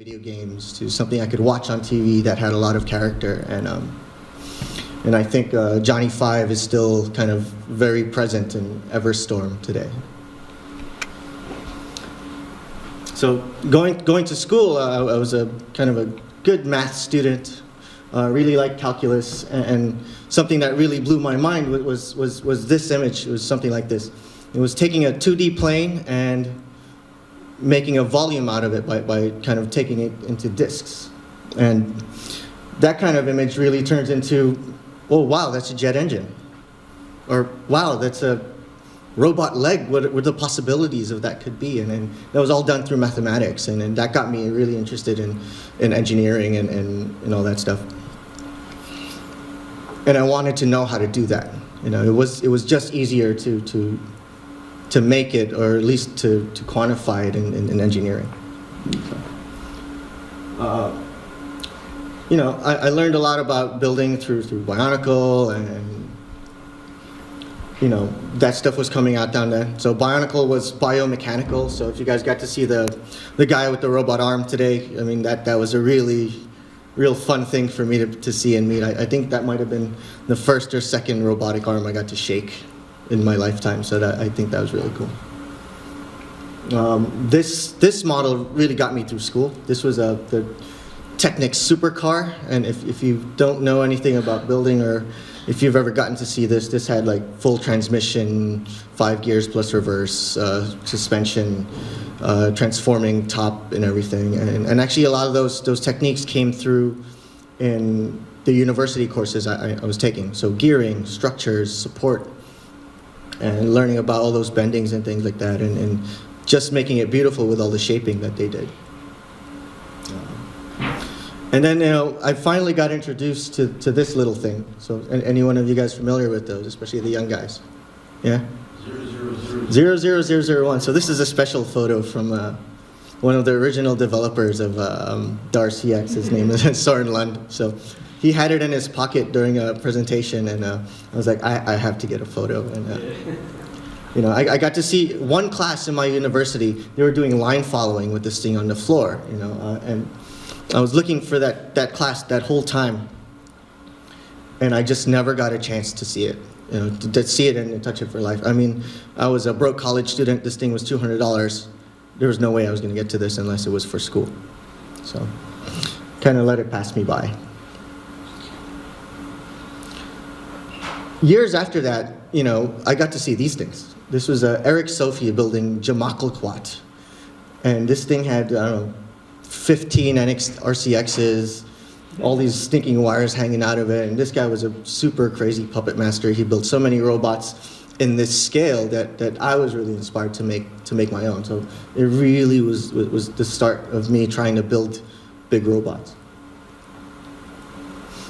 video games to something I could watch on TV that had a lot of character. And I think Johnny Five is still kind of very present in Everstorm today. So going to school, I was a kind of a good math student, really liked calculus, and something that really blew my mind was this image. It was something like this. It was taking a 2D plane and making a volume out of it by kind of taking it into disks. And that kind of image really turns into, oh wow, that's a jet engine. Or wow, that's a robot leg, what the possibilities of that could be. And that was all done through mathematics, and that got me really interested in engineering and all that stuff. And I wanted to know how to do that. You know, it was just easier to make it, or at least to quantify it in engineering. So, you know, I learned a lot about building through Bionicle, and you know, that stuff was coming out down there. So Bionicle was biomechanical. So if you guys got to see the guy with the robot arm today, I mean, that was a real fun thing for me to see and meet. I think that might have been the first or second robotic arm I got to shake in my lifetime. So I think that was really cool. This model really got me through school. This was the Technic supercar, and if you don't know anything about building, or if you've ever gotten to see this had like full transmission, 5 gears plus reverse, suspension, transforming top and everything. And actually a lot of those techniques came through in the university courses I was taking. So gearing, structures, support, and learning about all those bendings and things like that, and just making it beautiful with all the shaping that they did. And then, you know, I finally got introduced to this little thing. So, any one of you guys familiar with those, especially the young guys? Yeah? 00001. So this is a special photo from one of the original developers of DAR CX. His name is Søren Lund. So he had it in his pocket during a presentation, and I was like, I have to get a photo. And you know, I got to see one class in my university. They were doing line following with this thing on the floor. You know, and I was looking for that class that whole time, and I just never got a chance to see it. You know, to see it and touch it for life. I mean, I was a broke college student. This thing was $200. There was no way I was going to get to this unless it was for school. So, kind of let it pass me by. Years after that, you know, I got to see these things. This was Eric Sophie building Gemakkelquat, and this thing had, I don't know, 15 NX RCXs, all these stinking wires hanging out of it, and this guy was a super crazy puppet master. He built so many robots in this scale that I was really inspired to make my own. So it really was the start of me trying to build big robots.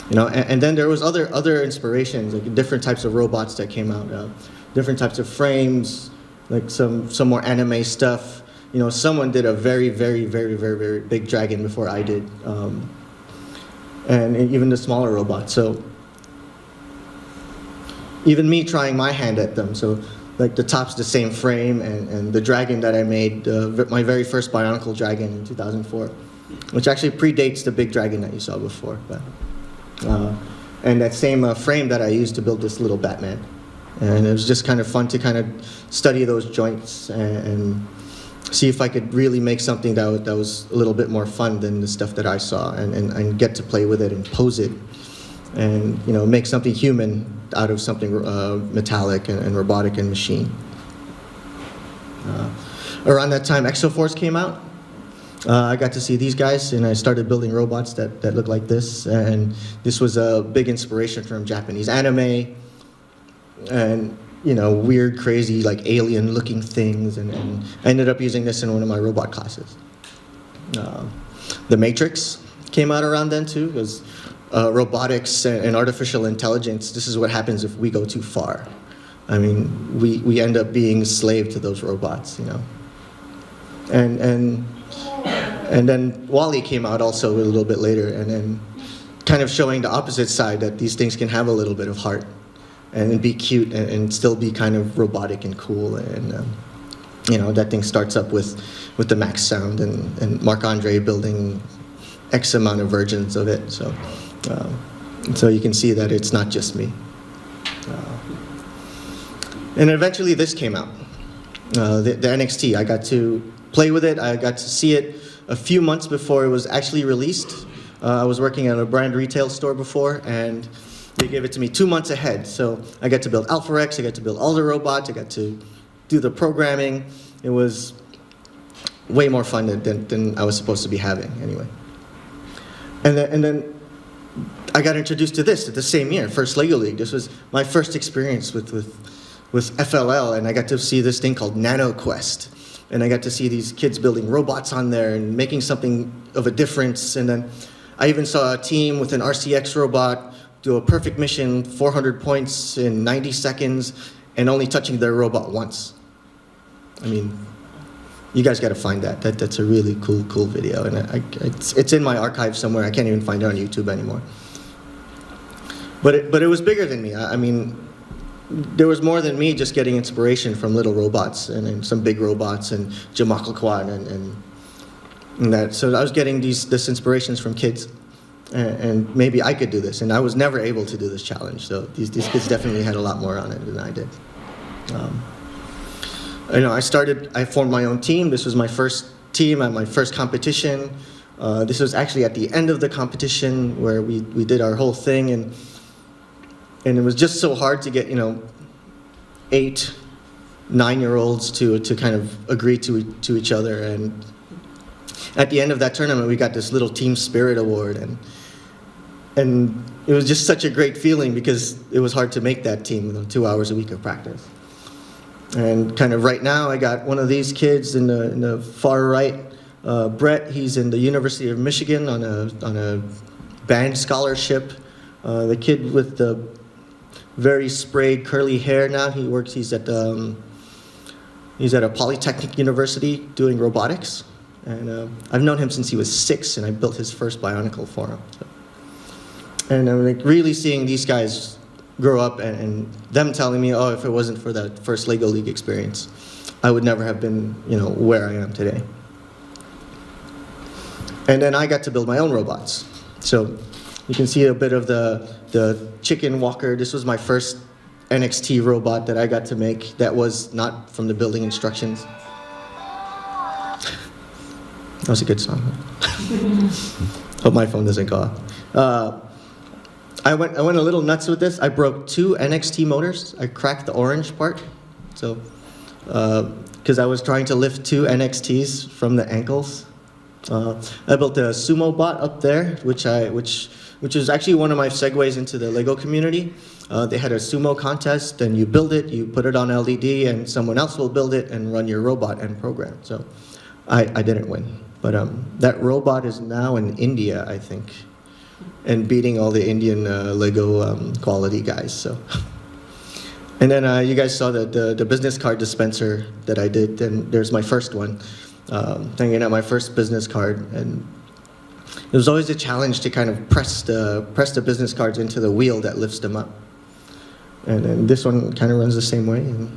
You know, and then there was other inspirations, like different types of robots that came out, different types of frames, like some more anime stuff. You know, someone did a very big dragon before I did, and even the smaller robots. So even me trying my hand at them. So like the top's the same frame, and the dragon that I made, my very first Bionicle dragon in 2004, which actually predates the big dragon that you saw before. But, and that same frame that I used to build this little Batman. And it was just kind of fun to kind of study those joints and see if I could really make something that was a little bit more fun than the stuff that I saw, and get to play with it and pose it, and you know, make something human out of something metallic and robotic and machine. Around that time, Exoforce came out. I got to see these guys, and I started building robots that look like this, and this was a big inspiration from Japanese anime, and you know, weird, crazy, like alien-looking things, and I ended up using this in one of my robot classes. The Matrix came out around then too. It was robotics and artificial intelligence. This is what happens if we go too far. I mean, we end up being slave to those robots, you know. And then WALL-E came out also a little bit later, and then kind of showing the opposite side, that these things can have a little bit of heart and be cute and still be kind of robotic and cool. And that thing starts up with the max sound, and Marc-Andre building X amount of versions of it. So you can see that it's not just me. And eventually this came out, the NXT. I got to play with it. I got to see it a few months before it was actually released. I was working at a brand retail store before, and they gave it to me 2 months ahead. So I got to build Alpha X, I got to build all the robots, I got to do the programming. It was way more fun than I was supposed to be having anyway. And then I got introduced to this at the same year, first LEGO League. This was my first experience with FLL, and I got to see this thing called Nano Quest. And I got to see these kids building robots on there and making something of a difference. And then I even saw a team with an RCX robot do a perfect mission, 400 points in 90 seconds, and only touching their robot once. I mean, you guys got to find that. That's a really cool video, and it's in my archive somewhere. I can't even find it on YouTube anymore. But it was bigger than me. I mean, there was more than me just getting inspiration from little robots and some big robots and Jamakal and that. So I was getting this inspirations from kids, and maybe I could do this. And I was never able to do this challenge. So these kids definitely had a lot more on it than I did. I formed my own team. This was my first team at my first competition. This was actually at the end of the competition where we did our whole thing, and it was just so hard to get 8, 9-year-olds to kind of agree to each other. And at the end of that tournament, we got this little team spirit award, and it was just such a great feeling because it was hard to make that team, 2 hours a week of practice. And kind of right now, I got one of these kids in the far right, Brett. He's in the University of Michigan on a band scholarship. The kid with the very sprayed curly hair now, he's at a Polytechnic University doing robotics. And I've known him since he was 6, and I built his first Bionicle for him. So. And I'm really seeing these guys grow up, and them telling me, oh, if it wasn't for that first LEGO League experience, I would never have been, where I am today. And then I got to build my own robots. So you can see a bit of the chicken walker. This was my first NXT robot that I got to make that was not from the building instructions. That was a good song. Hope my phone doesn't go off. I went a little nuts with this. I broke 2 NXT motors. I cracked the orange part, so because I was trying to lift 2 NXTs from the ankles. I built a sumo bot up there, which is actually one of my segues into the LEGO community. They had a sumo contest, and you build it, you put it on LED, and someone else will build it and run your robot and program. So I didn't win, but that robot is now in India, I think, and beating all the Indian LEGO quality guys. So, and then you guys saw the business card dispenser that I did, and there's my first one, hanging out my first business card, and it was always a challenge to kind of press the business cards into the wheel that lifts them up. And then this one kind of runs the same way. And,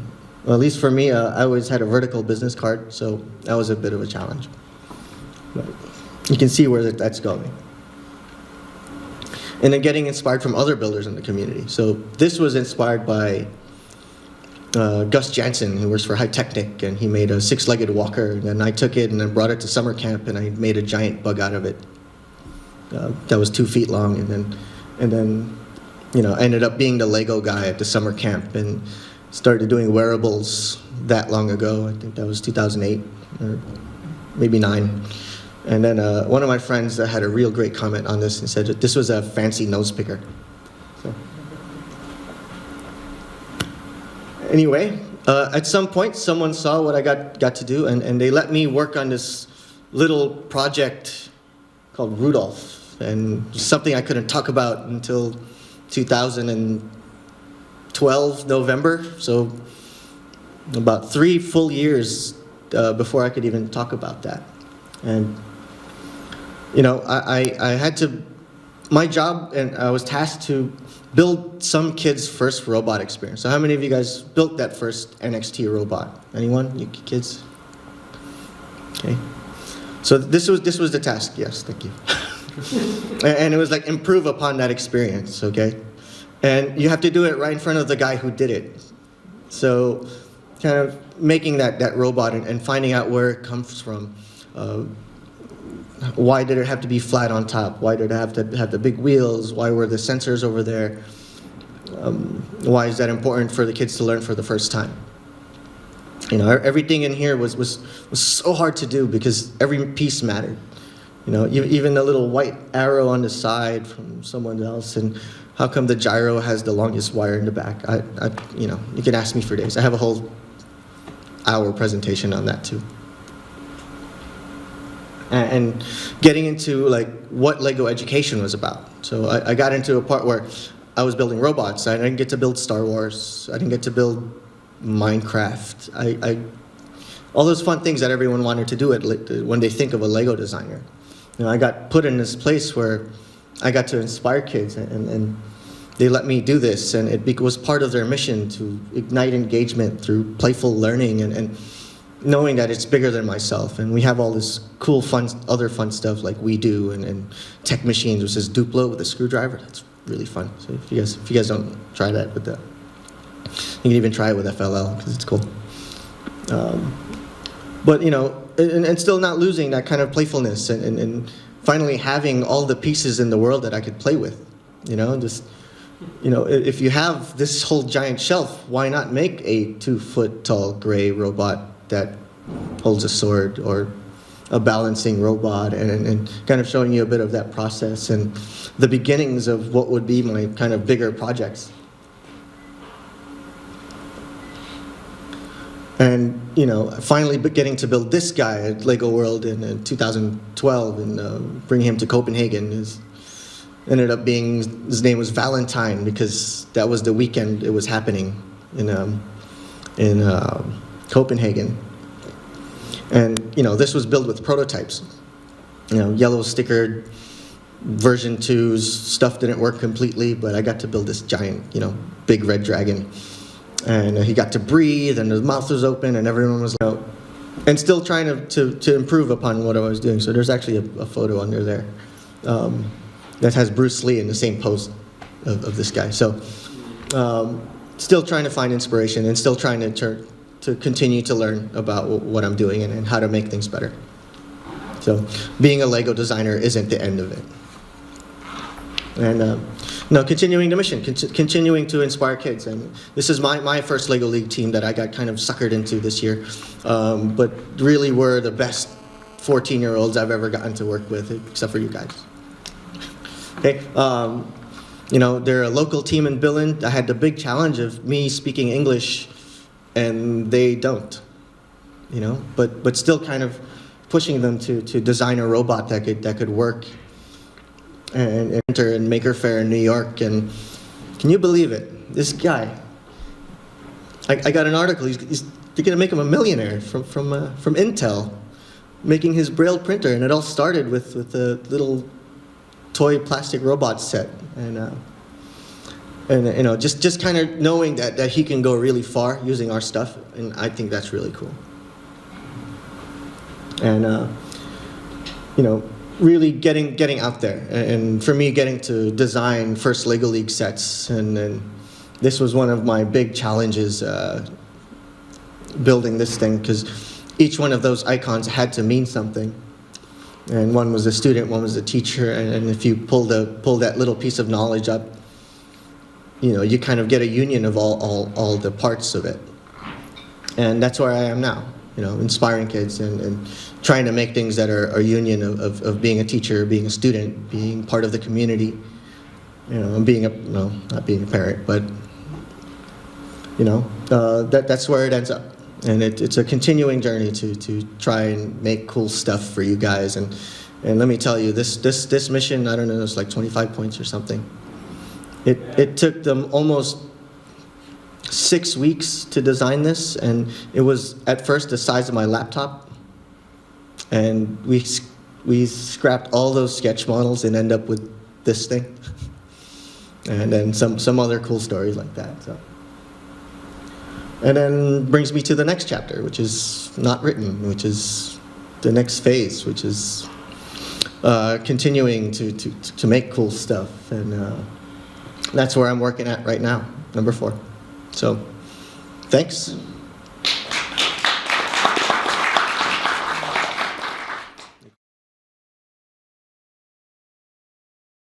well, at least for me, I always had a vertical business card, so that was a bit of a challenge. But you can see where that's going. And then getting inspired from other builders in the community. So this was inspired by Gus Jansen, who works for High Technic, and he made a 6-legged walker. And then I took it and then brought it to summer camp, and I made a giant bug out of it that was 2 feet long. And then ended up being the Lego guy at the summer camp, and started doing wearables that long ago. I think that was 2008 or maybe 9. And then one of my friends had a real great comment on this and said that this was a fancy nose picker. So. Anyway, at some point, someone saw what I got to do, and they let me work on this little project called Rudolph, and something I couldn't talk about until 2012 November. So about 3 full years before I could even talk about that. And I had to my job, and I was tasked to build some kid's first robot experience. So how many of you guys built that first NXT robot? Anyone? You kids? Okay. So this was the task. Yes, thank you. And it was like improve upon that experience, okay? And you have to do it right in front of the guy who did it. So kind of making that robot and finding out where it comes from. Why did it have to be flat on top? Why did it have to have the big wheels? Why were the sensors over there? Why is that important for the kids to learn for the first time? You know, everything in here was so hard to do because every piece mattered. You know, even the little white arrow on the side from someone else, and how come the gyro has the longest wire in the back? You know, you can ask me for days. I have a whole hour presentation on that too. And getting into like what LEGO education was about. So I got into a part where I was building robots. I didn't get to build Star Wars. I didn't get to build Minecraft. All those fun things that everyone wanted to do when they think of a LEGO designer. You know, I got put in this place where I got to inspire kids, and they let me do this, and it was part of their mission to ignite engagement through playful learning and knowing that it's bigger than myself. And we have all this cool, fun, other fun stuff like We Do and Tech Machines, which is Duplo with a screwdriver. That's really fun. So if you guys don't try that with that, you can even try it with FLL because it's cool. But you know, and still not losing that kind of playfulness and finally having all the pieces in the world that I could play with. You know, just, you know, if you have this whole giant shelf, why not make a 2-foot tall gray robot that holds a sword, or a balancing robot, and kind of showing you a bit of that process and the beginnings of what would be my kind of bigger projects. And, you know, finally getting to build this guy at LEGO World in 2012 and bring him to Copenhagen ended up being, his name was Valentine because that was the weekend it was happening in Copenhagen. And, you know, this was built with prototypes. You know, yellow stickered version 2's stuff didn't work completely, but I got to build this giant, you know, big red dragon. And he got to breathe, and his mouth was open, and everyone was, you know, and still trying to improve upon what I was doing. So there's actually a photo under there that has Bruce Lee in the same pose of this guy. So still trying to find inspiration and still trying to continue to learn about what I'm doing and how to make things better. So being a LEGO designer isn't the end of it. And no, continuing the mission, continuing to inspire kids. And this is my first LEGO League team that I got kind of suckered into this year. But really were the best 14-year-olds I've ever gotten to work with, except for you guys. Okay. You know, they're a local team in Billund. I had the big challenge of me speaking English and they don't, you know, but still kind of pushing them to design a robot that could work and enter in Maker Faire in New York. And can you believe it? This guy, I got an article, they're gonna make him a millionaire from Intel, making his Braille printer, and it all started with a little toy plastic robot set. And you know, just kind of knowing that he can go really far using our stuff, and I think that's really cool. And you know, really getting out there, and for me, getting to design first LEGO League sets, and this was one of my big challenges, building this thing, because each one of those icons had to mean something. And one was a student, one was a teacher, and if you pull that little piece of knowledge up, you know, you kind of get a union of all the parts of it. And that's where I am now, you know, inspiring kids and trying to make things that are a union of being a teacher, being a student, being part of the community, you know, and being not being a parent, but, you know, that's where it ends up. And it's a continuing journey to try and make cool stuff for you guys. And let me tell you, this mission, I don't know, it's like 25 points or something. It took them almost 6 weeks to design this, and it was at first the size of my laptop. And we scrapped all those sketch models and end up with this thing. And then some other cool stories like that. So. And then brings me to the next chapter, which is not written, which is the next phase, which is continuing to make cool stuff. And that's where I'm working at right now, number 4. So thanks.